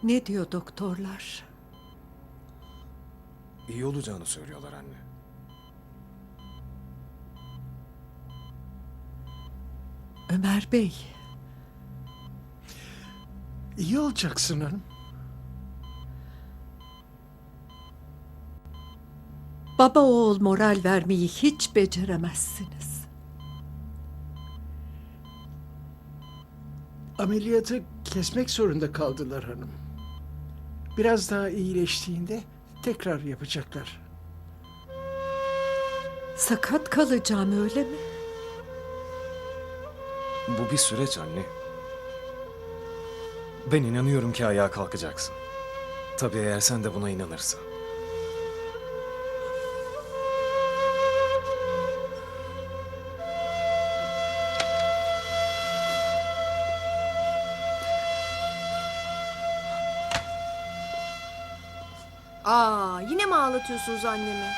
Ne diyor doktorlar? İyi olacağını söylüyorlar anne. Ömer Bey, İyi olacaksın hanım. baba oğul moral vermeyi hiç beceremezsiniz. Ameliyatı kesmek zorunda kaldılar hanım. Biraz daha iyileştiğinde tekrar yapacaklar. Sakat kalacağım öyle mi? Bu bir süreç anne. Ben inanıyorum ki ayağa kalkacaksın. Tabii eğer sen de buna inanırsan. Yine mi ağlatıyorsunuz annemi?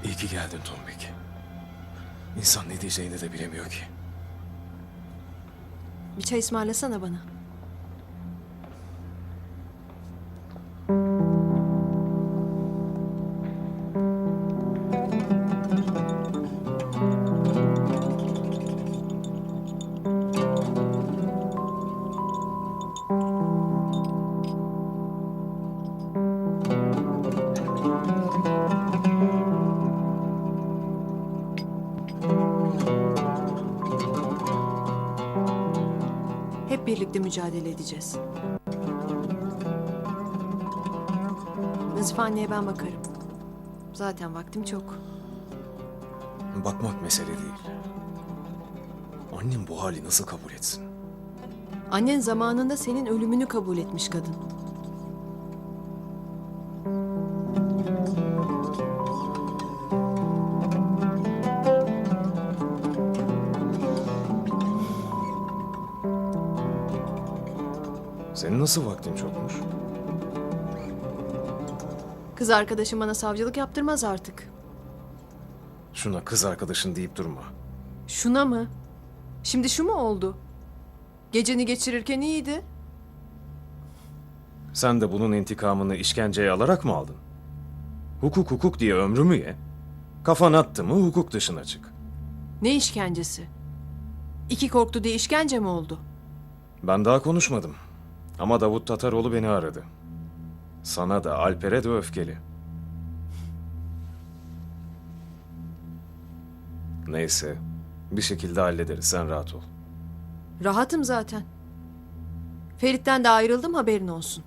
İyi ki geldin Tombik. İnsan ne diyeceğini de bilemiyor ki. Bir çay ısmarlasana bana. Hep birlikte mücadele edeceğiz. Nazife anneye ben bakarım. Zaten vaktim çok. Bakmak mesele değil. Annem bu hali nasıl kabul etsin? Annen zamanında senin ölümünü kabul etmiş kadın. Senin nasıl vaktin çokmuş? Kız arkadaşım bana savcılık yaptırmaz artık. Şuna kız arkadaşın deyip durma. Şuna mı? Şimdi şu mu oldu? Geceni geçirirken iyiydi. Sen de bunun intikamını işkenceye alarak mı aldın? Hukuk hukuk diye ömrümü ye. Kafan attı mı hukuk dışına çık. Ne işkencesi? İki korktu diye işkence mi oldu? Ben daha konuşmadım. Ama Davut Tataroğlu beni aradı. Sana da Alper'e de öfkeli. Neyse, bir şekilde hallederiz, sen rahat ol. Rahatım zaten. Ferit'ten de ayrıldım, haberin olsun.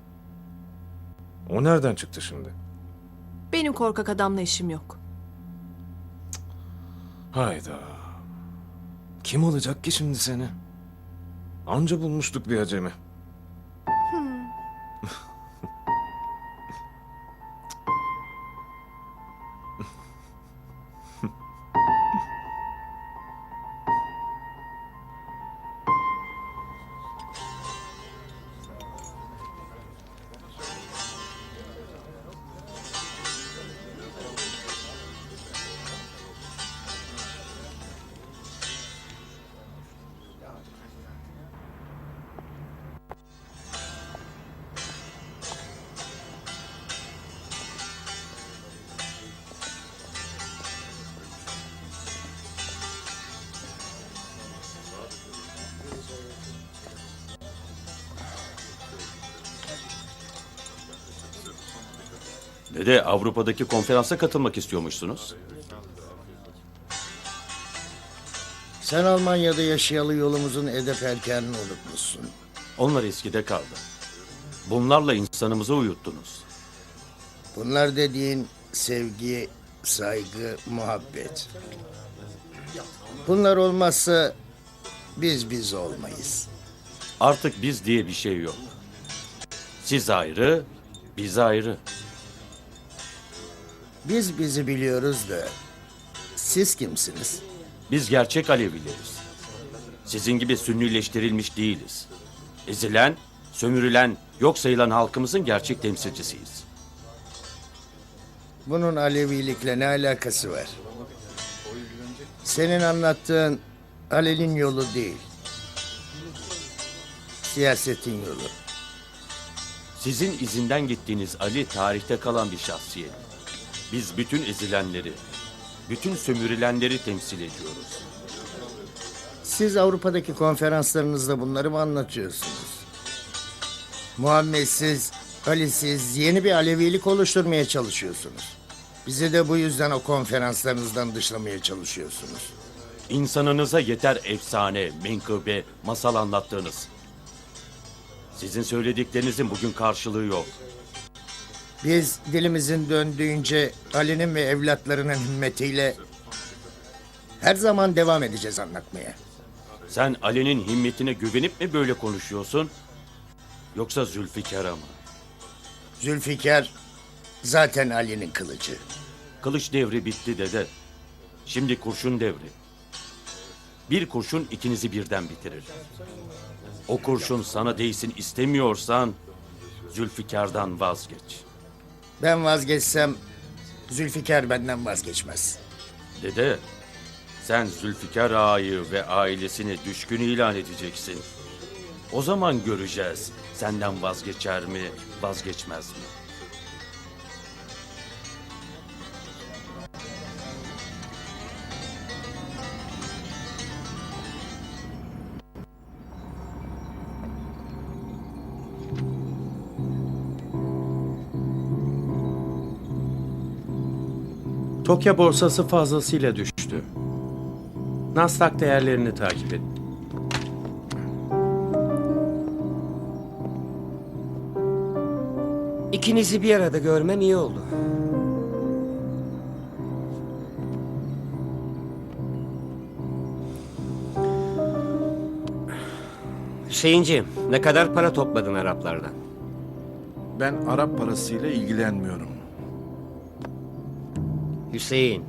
O nereden çıktı şimdi? Benim korkak adamla işim yok. Hayda. Kim alacak ki şimdi seni? Anca bulmuştuk bir acemi. Dede, Avrupa'daki konferansa katılmak istiyormuşsunuz. Sen Almanya'da yaşayalı yolumuzun edep erkenini unutmuşsun. Onlar eskide kaldı. Bunlarla insanımızı uyuttunuz. Bunlar dediğin sevgi, saygı, muhabbet. Bunlar olmazsa biz olmayız. Artık biz diye bir şey yok. Siz ayrı, biz ayrı. Biz bizi biliyoruz da siz kimsiniz? Biz gerçek Alevileriz. Sizin gibi sünnileştirilmiş değiliz. Ezilen, sömürülen, yok sayılan halkımızın gerçek temsilcisiyiz. Bunun Alevilikle ne alakası var? Senin anlattığın Ali'nin yolu değil. Siyasetin yolu. Sizin izinden gittiğiniz Ali tarihte kalan bir şahsiyet. Biz bütün ezilenleri, bütün sömürülenleri temsil ediyoruz. Siz Avrupa'daki konferanslarınızda bunları mı anlatıyorsunuz? Muhammedsiz, Ali'siz yeni bir Alevilik oluşturmaya çalışıyorsunuz. Bizi de bu yüzden o konferanslarınızdan dışlamaya çalışıyorsunuz. İnsanınıza yeter efsane, menkıbe, masal anlattığınız. Sizin söylediklerinizin bugün karşılığı yok. Biz dilimizin döndüğünce Ali'nin ve evlatlarının himmetiyle her zaman devam edeceğiz anlatmaya. Sen Ali'nin himmetine güvenip mi böyle konuşuyorsun? Yoksa Zülfikar'a mı? Zülfikar zaten Ali'nin kılıcı. Kılıç devri bitti dede. Şimdi kurşun devri. Bir kurşun ikinizi birden bitirir. O kurşun sana değsin istemiyorsan Zülfikar'dan vazgeç. Ben vazgeçsem Zülfikar benden vazgeçmez. Dede, sen Zülfikar ağayı ve ailesini düşkün ilan edeceksin. O zaman göreceğiz senden vazgeçer mi, vazgeçmez mi? Tokyo borsası fazlasıyla düştü. Nasdaq değerlerini takip et. İkinizi bir arada görmem iyi oldu. Hüseyinciğim, ne kadar para topladın Araplardan? Ben Arap parasıyla ilgilenmiyorum. Hüseyin,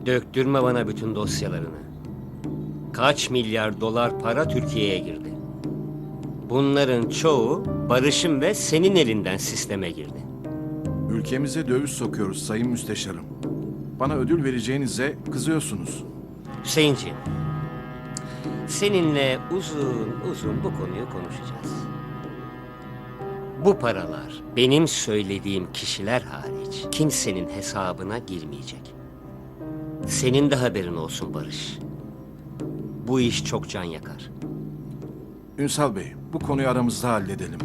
döktürme bana bütün dosyalarını. Kaç milyar dolar para Türkiye'ye girdi? Bunların çoğu Barış'ın ve senin elinden sisteme girdi. Ülkemize döviz sokuyoruz Sayın Müsteşarım. Bana ödül vereceğinize kızıyorsunuz. Hüseyinciğim, seninle uzun uzun bu konuyu konuşacağız. Bu paralar benim söylediğim kişiler hariç kimsenin hesabına girmeyecek. Senin de haberin olsun Barış. Bu iş çok can yakar. Ünsal Bey, bu konuyu aramızda halledelim.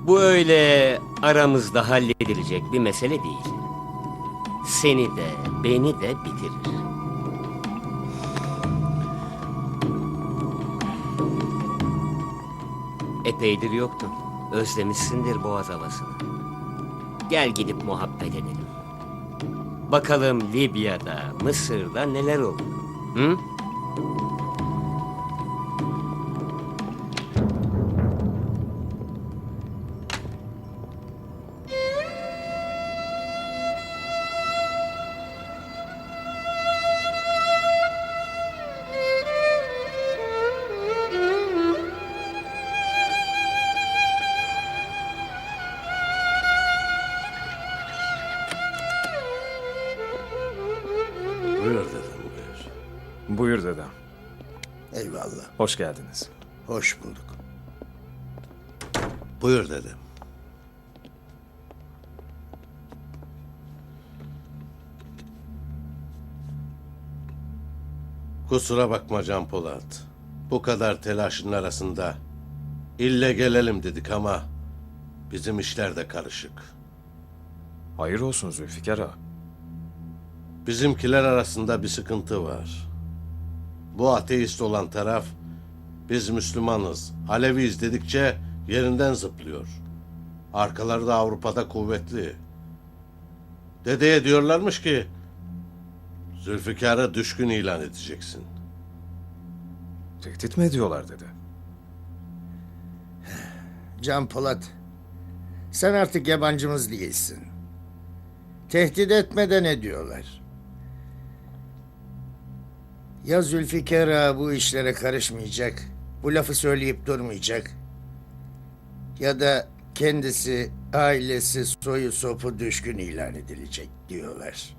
Bu öyle aramızda halledilecek bir mesele değil. Seni de beni de bitirir. Epeydir yoktun. Özlemişsindir boğaz havasını. Gel gidip muhabbet edelim. Bakalım Libya'da, Mısır'da neler oldu? Hı? Buyur dedim, buyur. Buyur dedem. Eyvallah. Hoş geldiniz. Hoş bulduk. Buyur dedim. Kusura bakma Can Polat. Bu kadar telaşın arasında ille gelelim dedik ama bizim işler de karışık. Hayır olsun Zülfikar ağa. Bizimkiler arasında bir sıkıntı var. Bu ateist olan taraf, biz Müslümanız, Aleviyiz dedikçe yerinden zıplıyor. Arkaları da Avrupa'da kuvvetli. Dedeye diyorlarmış ki, Zülfikar'a düşkün ilan edeceksin. Tehdit mi ediyorlar dede? Can Polat, sen artık yabancımız değilsin. Tehdit etmeden ediyorlar. Ya Zülfikar Ağa bu işlere karışmayacak, bu lafı söyleyip durmayacak. Ya da kendisi, ailesi, soyu sopu düşkün ilan edilecek diyorlar.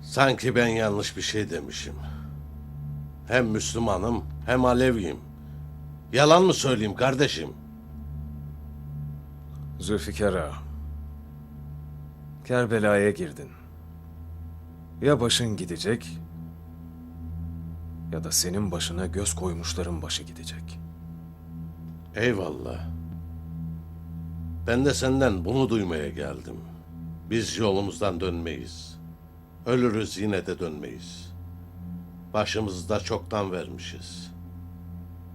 Sanki ben yanlış bir şey demişim. Hem Müslümanım hem Aleviyim. Yalan mı söyleyeyim kardeşim? Zülfikar Ağa, Kerbela'ya girdin. Ya başın gidecek ya da senin başına göz koymuşların başı gidecek. Eyvallah. Ben de senden bunu duymaya geldim. Biz yolumuzdan dönmeyiz. Ölürüz yine de dönmeyiz. Başımızı da çoktan vermişiz.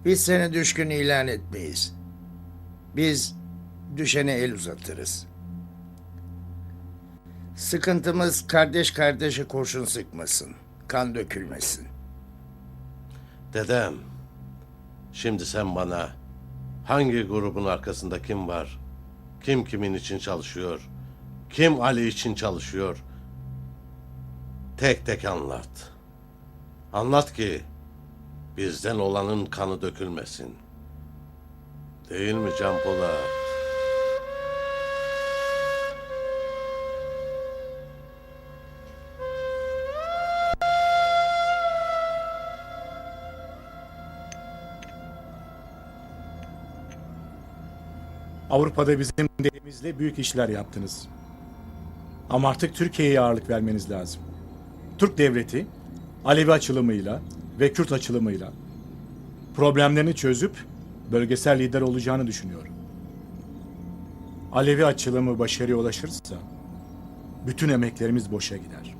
Biz seni düşkün ilan etmeyiz. Biz düşene el uzatırız. Sıkıntımız kardeş kardeşe kurşun sıkmasın, kan dökülmesin. Dedem, şimdi sen bana hangi grubun arkasında kim var, kim kimin için çalışıyor, kim Ali için çalışıyor, tek tek anlat. Anlat ki bizden olanın kanı dökülmesin. Değil mi Can Polat? Avrupa'da bizim dedemizle büyük işler yaptınız. Ama artık Türkiye'ye ağırlık vermeniz lazım. Türk devleti, Alevi açılımıyla ve Kürt açılımıyla problemlerini çözüp bölgesel lider olacağını düşünüyorum. Alevi açılımı başarıya ulaşırsa bütün emeklerimiz boşa gider.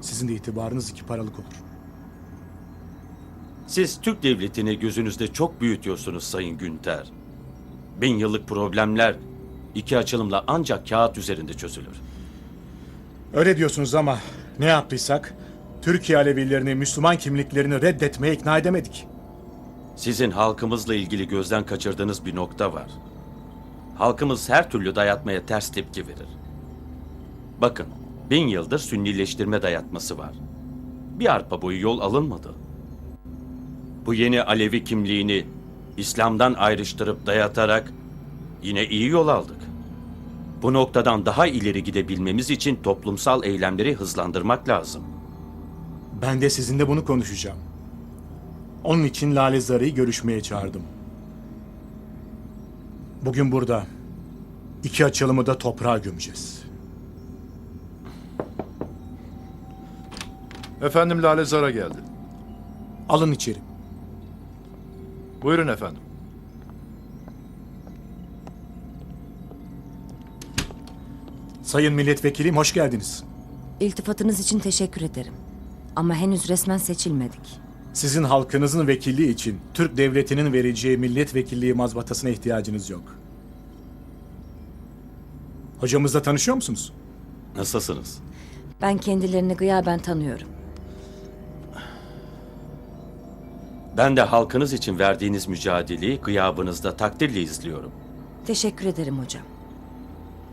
Sizin de itibarınız iki paralık olur. Siz Türk devletini gözünüzde çok büyütüyorsunuz Sayın Günter. 1000 yıllık problemler iki açılımla ancak kağıt üzerinde çözülür. Öyle diyorsunuz ama ne yaptıysak Türkiye Alevilerini Müslüman kimliklerini reddetmeye ikna edemedik. Sizin halkımızla ilgili gözden kaçırdığınız bir nokta var. Halkımız her türlü dayatmaya ters tepki verir. Bakın, 1000 yıldır sünnileştirme dayatması var. Bir arpa boyu yol alınmadı. Bu yeni Alevi kimliğini İslam'dan ayrıştırıp dayatarak yine iyi yol aldık. Bu noktadan daha ileri gidebilmemiz için toplumsal eylemleri hızlandırmak lazım. Ben de sizinle bunu konuşacağım. Onun için Lale Zarı'yı görüşmeye çağırdım. Bugün burada iki açılımı da toprağa gömeceğiz. Efendim Lale Zara geldi. Alın içeri. Buyurun efendim. Sayın milletvekilim hoş geldiniz. İltifatınız için teşekkür ederim. Ama henüz resmen seçilmedik. Sizin halkınızın vekilliği için Türk devletinin vereceği milletvekilliği mazbatasına ihtiyacınız yok. Hocamızla tanışıyor musunuz? Nasılsınız? Ben kendilerini gıyaben tanıyorum. Ben de halkınız için verdiğiniz mücadeleyi gıyabınızda takdirle izliyorum. Teşekkür ederim hocam.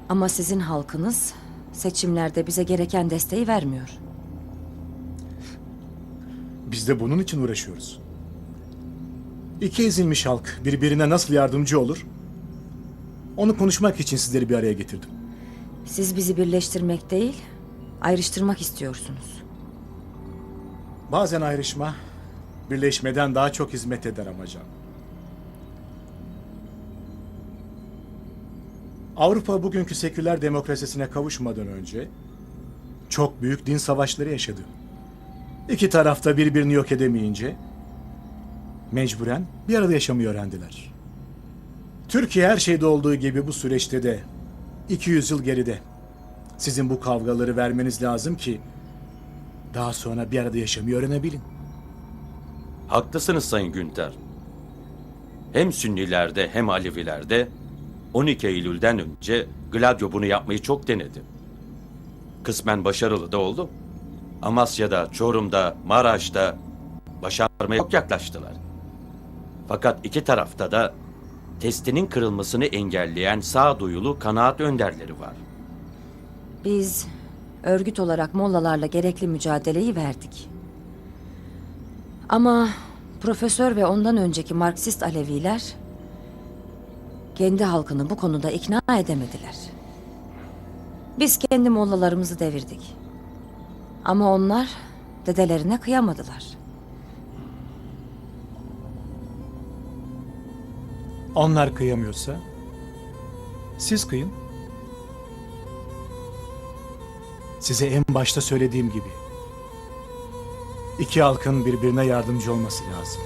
Ama sizin halkınız seçimlerde bize gereken desteği vermiyor. Biz de bunun için uğraşıyoruz. İki ezilmiş halk birbirine nasıl yardımcı olur? Onu konuşmak için sizleri bir araya getirdim. Siz bizi birleştirmek değil, ayrıştırmak istiyorsunuz. Bazen ayrışma, birleşmeden daha çok hizmet eder amacım. Avrupa bugünkü seküler demokrasisine kavuşmadan önce çok büyük din savaşları yaşadı. İki tarafta birbirini yok edemeyince mecburen bir arada yaşamayı öğrendiler. Türkiye her şeyde olduğu gibi bu süreçte de 200 yıl geride. Sizin bu kavgaları vermeniz lazım ki daha sonra bir arada yaşamayı öğrenebilin. Haklısınız Sayın Günter. Hem Sünnilerde hem Alevilerde 12 Eylül'den önce Gladio bunu yapmayı çok denedi. Kısmen başarılı da oldu. Amasya'da, Çorum'da, Maraş'ta başarmaya çok yaklaştılar. Fakat iki tarafta da testinin kırılmasını engelleyen sağduyulu kanaat önderleri var. Biz örgüt olarak mollalarla gerekli mücadeleyi verdik. Ama profesör ve ondan önceki Marksist Aleviler kendi halkını bu konuda ikna edemediler. Biz kendi mollalarımızı devirdik. Ama onlar dedelerine kıyamadılar. Onlar kıyamıyorsa siz kıyın. Size en başta söylediğim gibi iki halkın birbirine yardımcı olması lazım.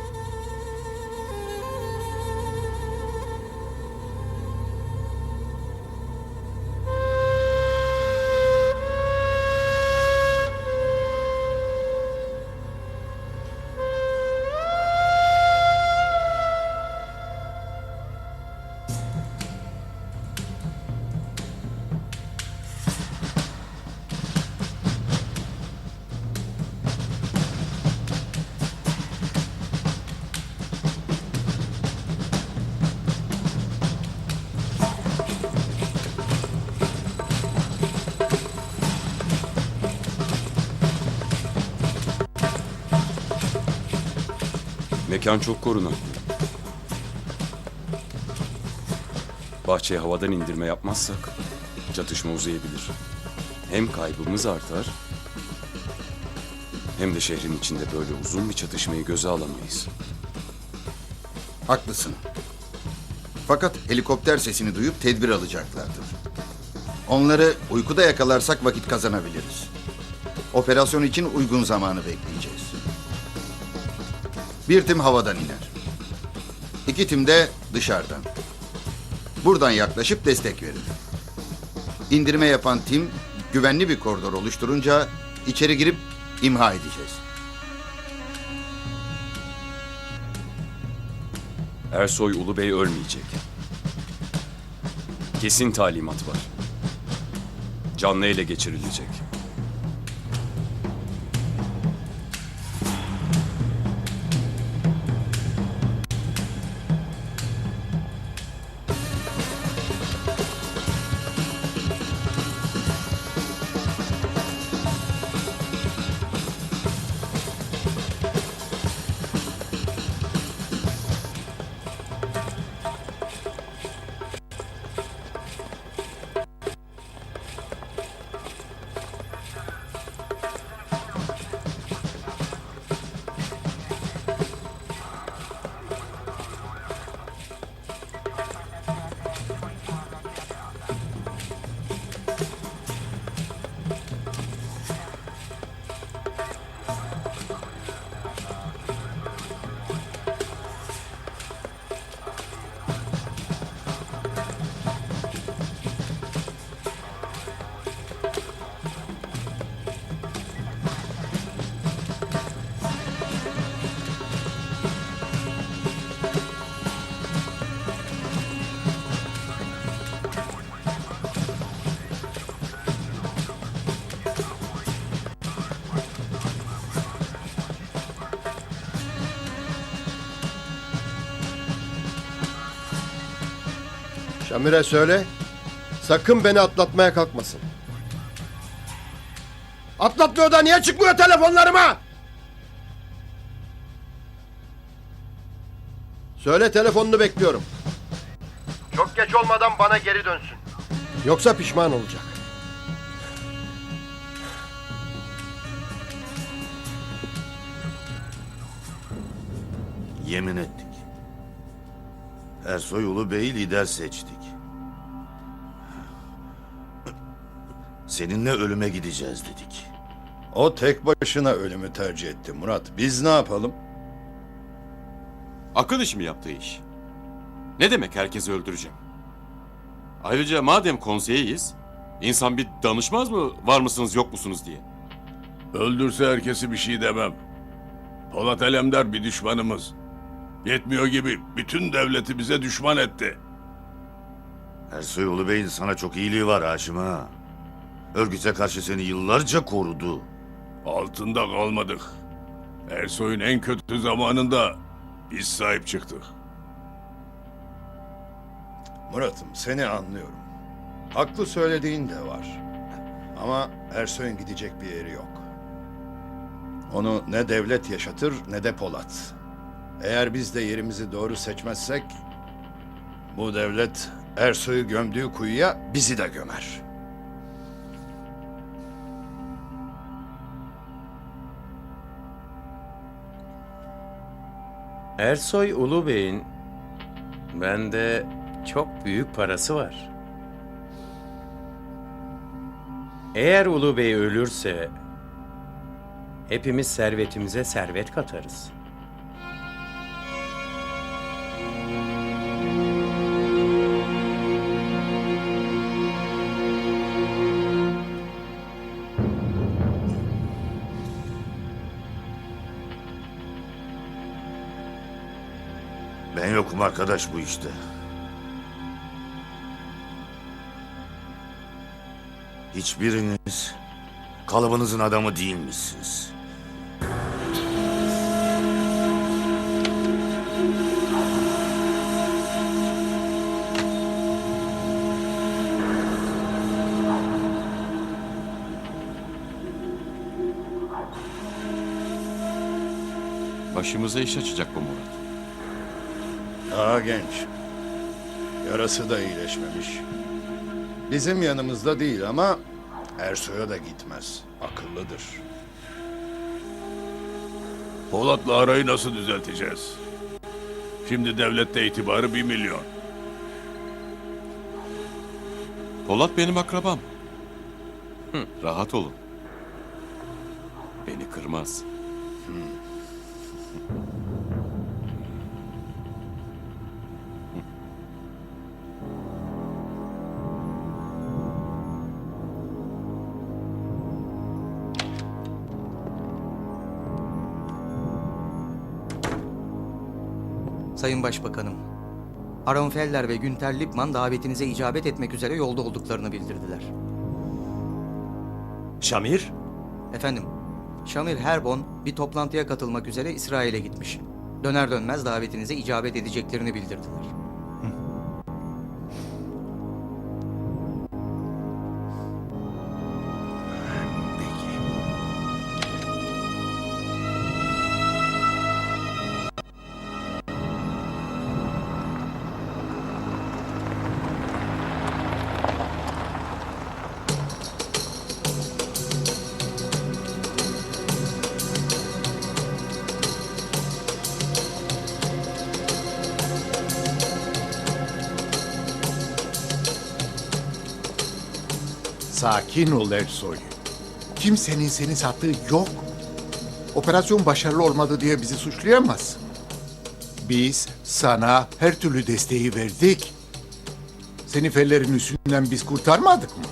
Mekan çok korunaklı. Bahçeye havadan indirme yapmazsak çatışma uzayabilir. Hem kaybımız artar hem de şehrin içinde böyle uzun bir çatışmayı göze alamayız. Haklısın. Fakat helikopter sesini duyup tedbir alacaklardır. Onları uykuda yakalarsak vakit kazanabiliriz. Operasyon için uygun zamanı bekleyeceğiz. Bir tim havadan iner. 2 tim de dışarıdan. Buradan yaklaşıp destek verir. İndirme yapan tim güvenli bir koridor oluşturunca içeri girip imha edeceğiz. Ersoy Ulubey ölmeyecek. Kesin talimat var. Canlı ele geçirilecek. Şamir'e söyle, sakın beni atlatmaya kalkmasın. Atlatmıyor da niye çıkmıyor telefonlarıma? Söyle, telefonunu bekliyorum. Çok geç olmadan bana geri dönsün. Yoksa pişman olacak. Yemin ettik. Ersoy Ulubey'i lider seçtik. Seninle ölüme gideceğiz dedik. O tek başına ölümü tercih etti Murat. Biz ne yapalım? Akıl işi mi yaptığı iş? Ne demek herkesi öldüreceğim? Ayrıca madem konseyiyiz, İnsan bir danışmaz mı var mısınız yok musunuz diye? Öldürse herkesi bir şey demem. Polat Alemdar bir düşmanımız. Yetmiyor gibi bütün devleti bize düşman etti. Ersoy Ulu Bey'in sana çok iyiliği var Haşim ha. Örgüte karşı seni yıllarca korudu. Altında kalmadık. Ersoy'un en kötü zamanında biz sahip çıktık. Murat'ım seni anlıyorum. Haklı söylediğin de var. Ama Ersoy'un gidecek bir yeri yok. Onu ne devlet yaşatır ne de Polat. Eğer biz de yerimizi doğru seçmezsek bu devlet Ersoy'u gömdüğü kuyuya bizi de gömer. Ersoy Ulu Bey'in bende çok büyük parası var. Eğer Ulu Bey ölürse hepimiz servetimize servet katarız. Ben yokum arkadaş bu işte. Hiçbiriniz kalıbınızın adamı değilmişsiniz. Başımıza iş açacak bu Murat. Daha genç. Yarası da iyileşmemiş. Bizim yanımızda değil ama Ersoy'a da gitmez. Akıllıdır. Polat'la arayı nasıl düzelteceğiz? Şimdi devlette itibarı 1 milyon. Polat benim akrabam. Rahat olun. Beni kırmaz. Sayın Başbakanım, Aron Feller ve Günter Lippmann davetinize icabet etmek üzere yolda olduklarını bildirdiler. Şamir? Efendim, Şamir Herbon bir toplantıya katılmak üzere İsrail'e gitmiş. Döner dönmez davetinize icabet edeceklerini bildirdiler. Sakin ol Ersoy. Kimsenin seni sattığı yok. Operasyon başarılı olmadı diye bizi suçlayamazsın. Biz sana her türlü desteği verdik. Seni fellerin üstünden biz kurtarmadık mı?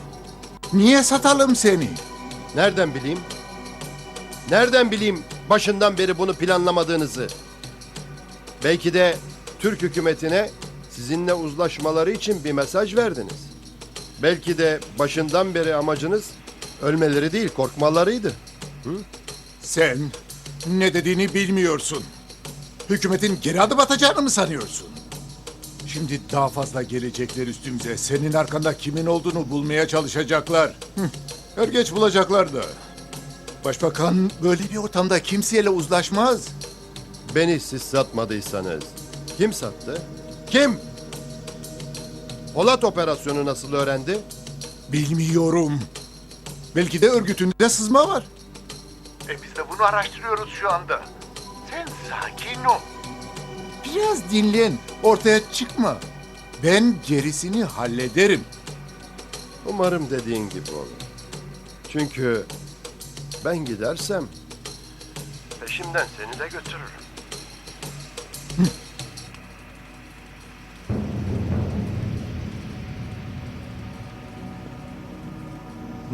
Niye satalım seni? Nereden bileyim? Nereden bileyim başından beri bunu planlamadığınızı? Belki de Türk hükümetine sizinle uzlaşmaları için bir mesaj verdiniz. Belki de başından beri amacınız ölmeleri değil, korkmalarıydı. Sen ne dediğini bilmiyorsun. Hükümetin geri adım atacağını mı sanıyorsun? Şimdi daha fazla gelecekler üstümüze. Senin arkanda kimin olduğunu bulmaya çalışacaklar. Er geç bulacaklar da. Başbakan böyle bir ortamda kimseyle uzlaşmaz. Beni siz satmadıysanız kim sattı? Kim? Polat operasyonu nasıl öğrendi? Bilmiyorum. Belki de örgütünde sızma var. Biz de bunu araştırıyoruz şu anda. Sen sakin ol. Biraz dinlen, ortaya çıkma. Ben gerisini hallederim. Umarım dediğin gibi olur. Çünkü ben gidersem peşimden seni de götürürüm.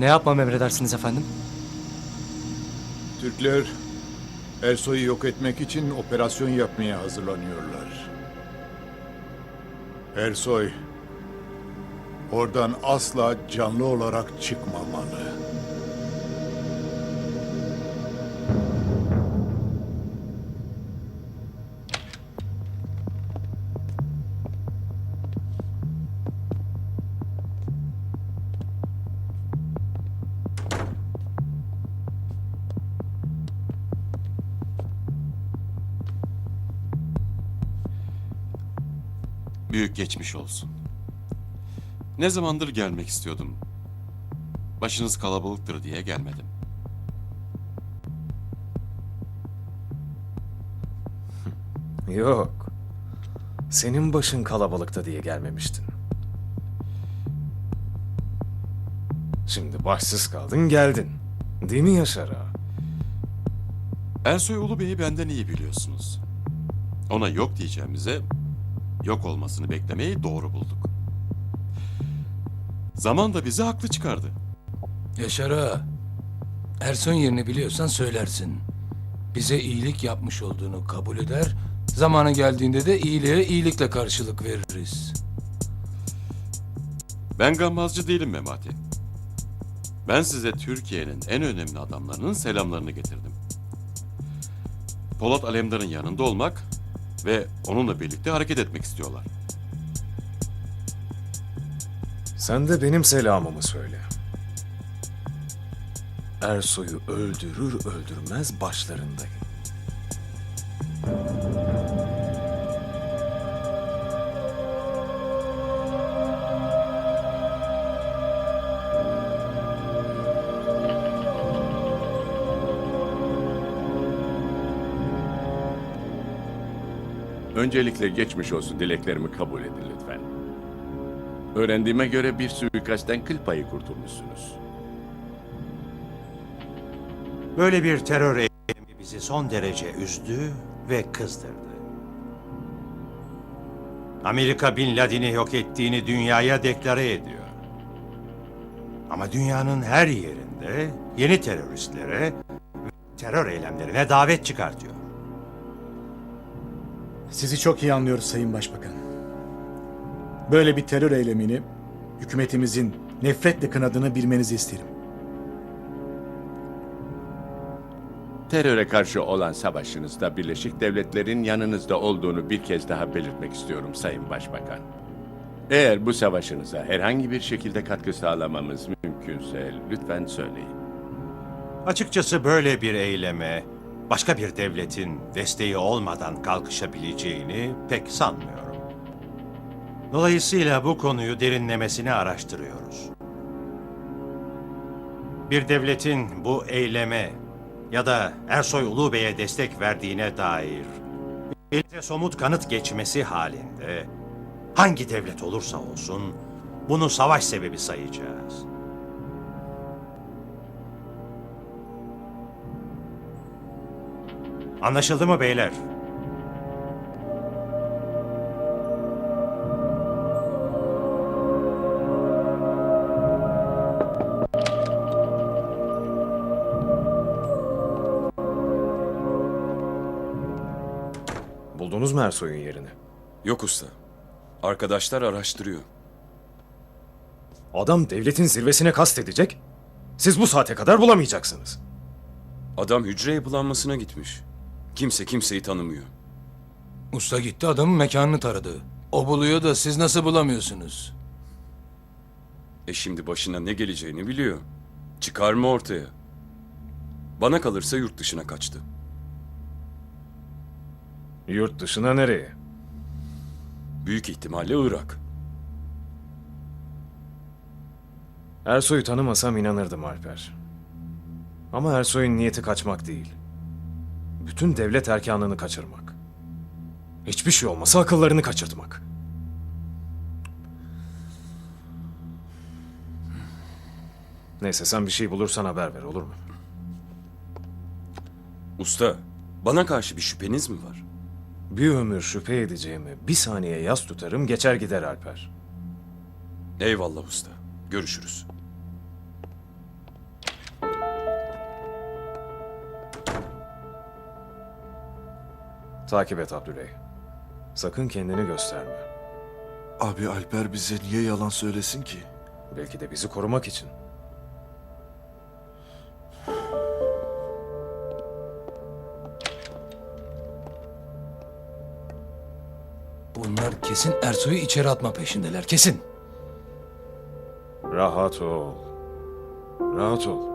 Ne yapmam emredersiniz efendim? Türkler Ersoy'u yok etmek için operasyon yapmaya hazırlanıyorlar. Ersoy oradan asla canlı olarak çıkmamalı. Büyük geçmiş olsun. Ne zamandır gelmek istiyordum. Başınız kalabalıktır diye gelmedim. Yok. Senin başın kalabalıkta diye gelmemiştin. Şimdi başsız kaldın geldin. Değil mi Yaşar ağa? Ersoy Ulubey'i benden iyi biliyorsunuz. Ona yok diyeceğimize yok olmasını beklemeyi doğru bulduk. Zaman da bizi haklı çıkardı. Yaşar ağa, Ersoy'un yerini biliyorsan söylersin. Bize iyilik yapmış olduğunu kabul eder, zamanı geldiğinde de iyiliğe iyilikle karşılık veririz. Ben gammazcı değilim Memati. Ben size Türkiye'nin en önemli adamlarının selamlarını getirdim. Polat Alemdar'ın yanında olmak ve onunla birlikte hareket etmek istiyorlar. Sen de benim selamımı söyle. Ersoy'u öldürür öldürmez başlarındayım. Öncelikle geçmiş olsun dileklerimi kabul edin lütfen. Öğrendiğime göre bir suikastten kıl payı kurtulmuşsunuz. Böyle bir terör eylemi bizi son derece üzdü ve kızdırdı. Amerika Bin Laden'i yok ettiğini dünyaya deklare ediyor. Ama dünyanın her yerinde yeni teröristlere ve terör eylemlerine davet çıkartıyor. Sizi çok iyi anlıyoruz Sayın Başbakan. Böyle bir terör eylemini hükümetimizin nefretle kınadığını bilmenizi isterim. Teröre karşı olan savaşınızda Birleşik Devletler'in yanınızda olduğunu bir kez daha belirtmek istiyorum Sayın Başbakan. Eğer bu savaşınıza herhangi bir şekilde katkı sağlamamız mümkünse lütfen söyleyin. Açıkçası böyle bir eyleme başka bir devletin desteği olmadan kalkışabileceğini pek sanmıyorum. Dolayısıyla bu konuyu derinlemesine araştırıyoruz. Bir devletin bu eyleme ya da Ersoy Ulubey'e destek verdiğine dair elimize somut kanıt geçmesi halinde hangi devlet olursa olsun bunu savaş sebebi sayacağız. Anlaşıldı mı beyler? Buldunuz mu Ersoy'un yerini? Yok usta. Arkadaşlar araştırıyor. Adam devletin zirvesine kastedecek. Siz bu saate kadar bulamayacaksınız. Adam hücre yapılanmasına gitmiş. Kimse kimseyi tanımıyor. Usta gitti adamın mekanını taradı. O buluyor da siz nasıl bulamıyorsunuz? Şimdi başına ne geleceğini biliyor. Çıkar mı ortaya? Bana kalırsa yurt dışına kaçtı. Yurt dışına nereye? Büyük ihtimalle Irak. Ersoy'u tanımasam inanırdım Alper. Ama Ersoy'un niyeti kaçmak değil. Bütün devlet erkanını kaçırmak. Hiçbir şey olmasa akıllarını kaçırtmak. Neyse sen bir şey bulursan haber ver olur mu? Usta, bana karşı bir şüpheniz mi var? Bir ömür şüphe edeceğimi bir saniye yas tutarım geçer gider Alper. Eyvallah usta. Görüşürüz. Takip et Abdüley. Sakın kendini gösterme. Abi Alper bize niye yalan söylesin ki? Belki de bizi korumak için. Bunlar kesin Ersoy'u içeri atma peşindeler, kesin. Rahat ol. Rahat ol.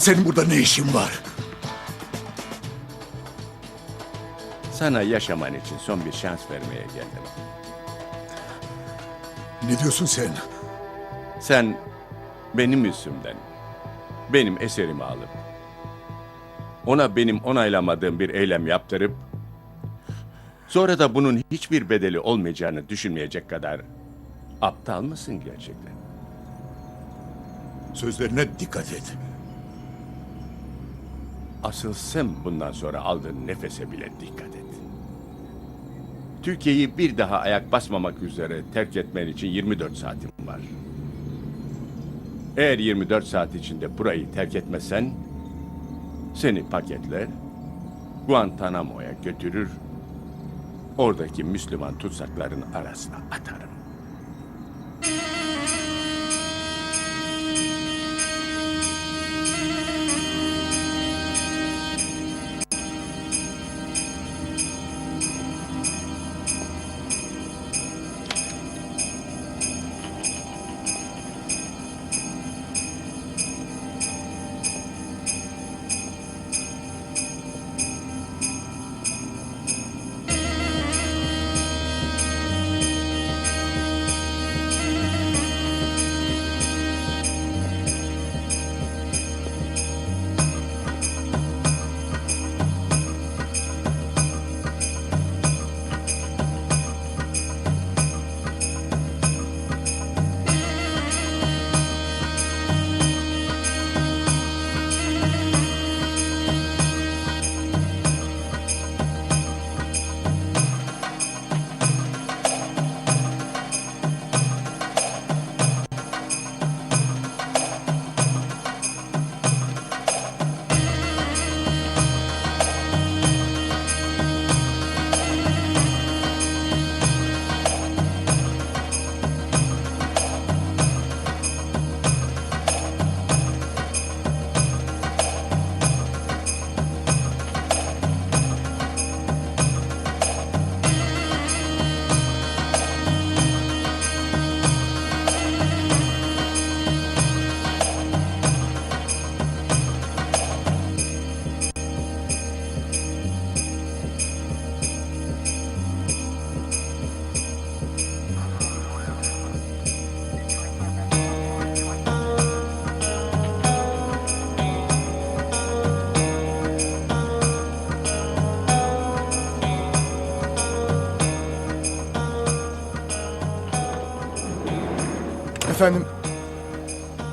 Senin burada ne işin var? Sana yaşaman için son bir şans vermeye geldim. Ne diyorsun sen? Sen benim yüzümden, benim eserimi alıp, ona benim onaylamadığım bir eylem yaptırıp, sonra da bunun hiçbir bedeli olmayacağını düşünmeyecek kadar aptal mısın gerçekten? Sözlerine dikkat et. Asıl sen bundan sonra aldığın nefese bile dikkat et. Türkiye'yi bir daha ayak basmamak üzere terk etmen için 24 saatin var. Eğer 24 saat içinde burayı terk etmezsen, seni paketler, Guantanamo'ya götürür, oradaki Müslüman tutsakların arasına atarım.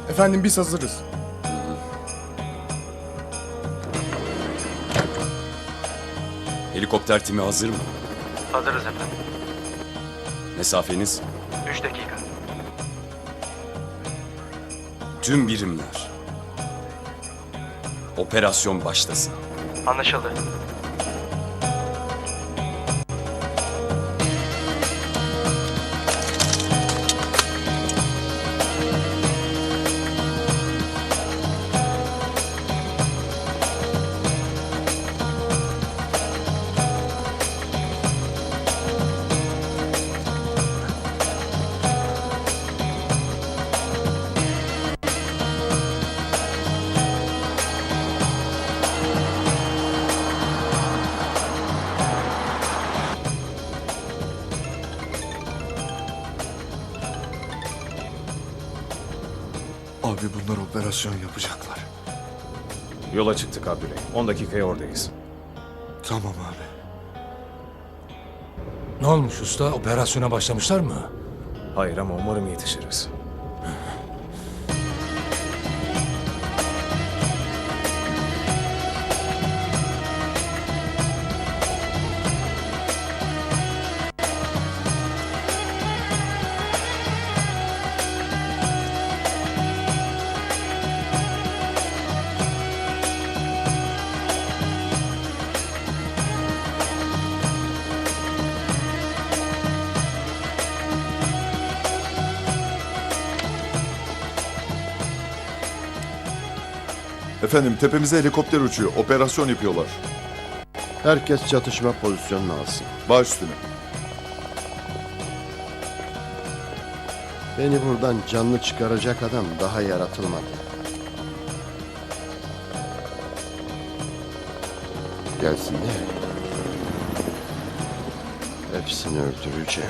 Efendim biz hazırız. Helikopter timi hazır mı? Hazırız efendim. Mesafeniz? 3 dakika. Tüm birimler. Operasyon başlasın. Anlaşıldı. Abi bunlar operasyon yapacaklar. Yola çıktık Abdüley. 10 dakikaya oradayız. Tamam abi. Ne olmuş usta? Operasyona başlamışlar mı? Hayır ama umarım yetişiriz. Efendim tepemize helikopter uçuyor. Operasyon yapıyorlar. Herkes çatışma pozisyonunu alsın. Baş üstüne. Beni buradan canlı çıkaracak adam daha yaratılmadı. Gelsin de hepsini öldüreceğim.